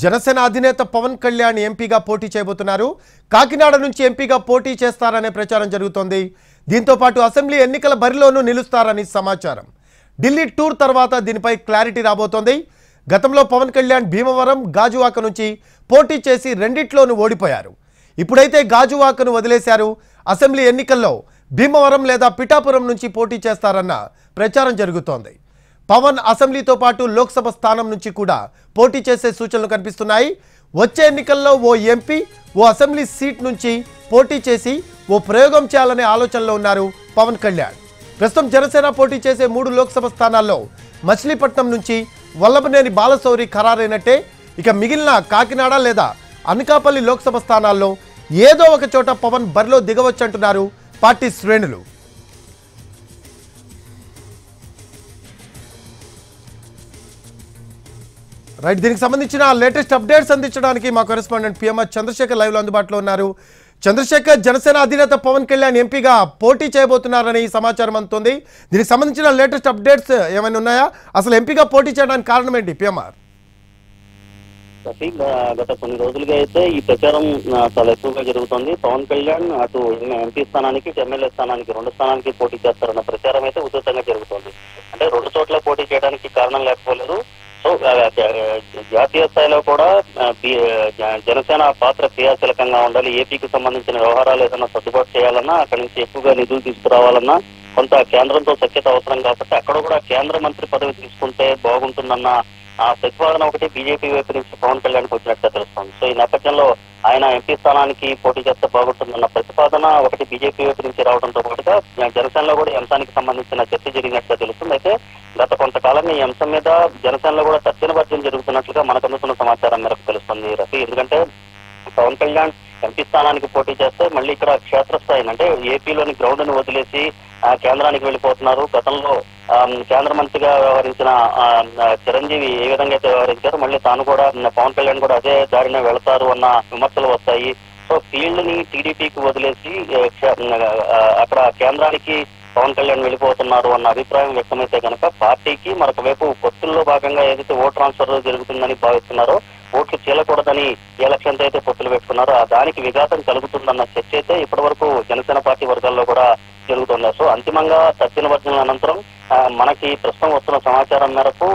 జనసేన అధినేత పవన్ కళ్యాణ్ ఎంపీగా పోటీ చేయబోతున్నారు. కాకినాడ నుంచి ఎంపీగా పోటీ చేస్తారనే ప్రచారం జరుగుతోంది. దీంతో పాటు అసెంబ్లీ ఎన్నికల బరిలోనూ నిలుస్తారని సమాచారం. ఢిల్లీ టూర్ తర్వాత దీనిపై క్లారిటీ రాబోతోంది. గతంలో పవన్ కళ్యాణ్ భీమవరం, గాజువాక నుంచి పోటీ చేసి రెండిట్లోనూ ఓడిపోయారు. ఇప్పుడైతే గాజువాకను వదిలేశారు. అసెంబ్లీ ఎన్నికల్లో భీమవరం లేదా పిఠాపురం నుంచి పోటీ చేస్తారన్న ప్రచారం జరుగుతోంది. పవన్ అసెంబ్లీతో పాటు లోక్సభ స్థానం నుంచి కూడా పోటీ చేసే సూచనలు కనిపిస్తున్నాయి. వచ్చే ఎన్నికల్లో ఓ ఎంపీ, ఓ అసెంబ్లీ సీట్ నుంచి పోటీ చేసి ఓ ప్రయోగం చేయాలనే ఆలోచనలో ఉన్నారు పవన్ కళ్యాణ్. ప్రస్తుతం జనసేన పోటీ చేసే 3 లోక్సభ స్థానాల్లో మచిలీపట్నం నుంచి వల్లభనేని బాలశౌరి ఖరారైనట్టే. ఇక మిగిలిన కాకినాడ లేదా అనకాపల్లి లోక్సభ స్థానాల్లో ఏదో ఒక చోట పవన్ బరిలో దిగవచ్చంటున్నారు పార్టీ శ్రేణులు. రైట్, దీనికి సంబంధించిన లేటెస్ట్ అప్డేట్స్ అందించడానికి మా కరెస్పాండెంట్ పిఎంఆర్ చంద్రశేఖర్ లైవ్లో అందుబాటులో ఉన్నారు. చంద్రశేఖర్, జనసేన అధినేత పవన్ కళ్యాణ్ ఎంపీగా పోటీ చేయబోతున్నారని సమాచారం అందుతోంది. దీనికి సంబంధించిన లేటెస్ట్ అప్డేట్స్ ఏమైనా ఉన్నాయా? అసలు ఎంపీగా పోటీ చేయడానికి కారణం ఏంటి పిఎంఆర్? గత కొన్ని రోజులుగా అయితే ఈ ప్రచారం చాలా ఎక్కువగా జరుగుతుంది. పవన్ కళ్యాణ్ అటు ఎంపీ స్థానానికి, ఎమ్మెల్యే స్థానానికి, 2 స్థానానికి పోటీ చేస్తారన్న ప్రచారం అయితే ఉధృతంగా జరుగుతుంది. అంటే 2 చోట్ల పోటీ చేయడానికి కారణం లేకపోలేదు. సో జాతీయ స్థాయిలో కూడా జనసేన పాత్ర క్రియాశీలకంగా ఉండాలి. ఏపీకి సంబంధించిన వ్యవహారాలు ఏదైనా సర్దుబాటు చేయాలన్నా, అక్కడి నుంచి ఎక్కువగా నిధులు తీసుకురావాలన్నా కొంత కేంద్రంతో సఖ్యత అవసరం కాబట్టి అక్కడ కూడా కేంద్ర మంత్రి పదవి తీసుకుంటే బాగుంటుందన్న ఆ ప్రతిపాదన ఒకటి బీజేపీ వైపు నుంచి పవన్ కళ్యాణ్కి వచ్చినట్టుగా తెలుస్తోంది. సో ఈ నేపథ్యంలో ఆయన ఎంపీ స్థానానికి పోటీ చేస్తే బాగుంటుందన్న ప్రతిపాదన ఒకటి బీజేపీ వైపు నుంచి రావడంతో పాటుగా జనసేనలో కూడా ఈ అంశానికి సంబంధించిన చర్చ జరిగినట్టుగా తెలుస్తుంది. అయితే గత కొంతకాలంగా ఈ అంశం మీద జనసేనలో కూడా తర్జన జరుగుతున్నట్లుగా మనకు అందుతున్న సమాచారం మేరకు తెలుస్తుంది రఫీ. ఎందుకంటే పవన్ కళ్యాణ్ ఎంపీ స్థానానికి పోటీ చేస్తే మళ్ళీ ఇక్కడ క్షేత్రస్థాయిని అంటే ఏపీలోని గ్రౌండ్ ని వదిలేసి కేంద్రానికి వెళ్ళిపోతున్నారు. గతంలో కేంద్ర మంత్రిగా వ్యవహరించిన చిరంజీవి ఏ విధంగా అయితే వ్యవహరించారో మళ్ళీ తాను కూడా పవన్ కళ్యాణ్ కూడా అదే దారినే వెళతారు అన్న విమర్శలు వస్తాయి. సో ఫీల్డ్ ని టీడీపీకి వదిలేసి అక్కడ కేంద్రానికి పవన్ కళ్యాణ్ వెళ్ళిపోతున్నారు అన్న అభిప్రాయం వ్యక్తమైతే కనుక పార్టీకి మరొక వైపు పొత్తుల్లో భాగంగా ఏదైతే ఓట్ ట్రాన్స్ఫర్ జరుగుతుందని భావిస్తున్నారో, ఓట్లు చీలకూడదని ఏ లక్ష్యంతో అయితే పొత్తులు పెట్టుకున్నారో దానికి విఘాతం కలుగుతుందన్న చర్చ అయితే ఇప్పటి వరకు జనసేన పార్టీ వర్గాల్లో కూడా జరుగుతుంది. సో అంతిమంగా తర్జన అనంతరం మనకి ప్రస్తుతం వస్తున్న సమాచారం మేరకు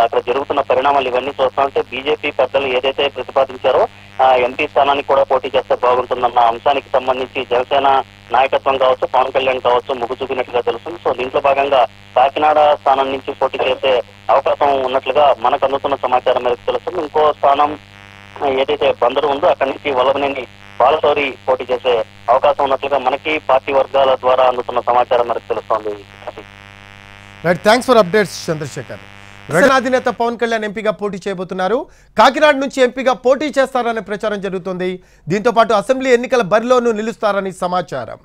అక్కడ జరుగుతున్న పరిణామాలు ఇవన్నీ చూస్తామంటే బీజేపీ పెద్దలు ఏదైతే ప్రతిపాదించారో ఎంపీ స్థానానికి కూడా పోటీ చేస్తే బాగుంటుందన్న అంశానికి సంబంధించి జనసేన నాయకత్వం కావచ్చు, పవన్ కళ్యాణ్ కావచ్చు మొగ్గు చూపినట్లుగా తెలుస్తుంది. సో దీంట్లో భాగంగా కాకినాడ స్థానం నుంచి పోటీ చేసే అవకాశం ఉన్నట్లుగా మనకు అందుతున్న సమాచారం మేరకు తెలుస్తుంది. ఇంకో స్థానం ఏదైతే బందరు ఉందో అక్కడి నుంచి వల్లభనేని బాలశౌరి పోటీ చేసే అవకాశం ఉన్నట్లుగా మనకి పార్టీ వర్గాల ద్వారా అందుతున్న సమాచారం మేరకు తెలుస్తోంది. Right, thanks for updates Chandrashekhar. Janasena అధినేత పవన్ కళ్యాణ్ ఎంపీగా పోటీ చేయబోతున్నారు. కాకినాడ నుంచి ఎంపీగా పోటీ చేస్తారనే ప్రచారం జరుగుతోంది. దీంతో పాటు అసెంబ్లీ ఎన్నికల బరిలోనూ నిలుస్తారని సమాచారం.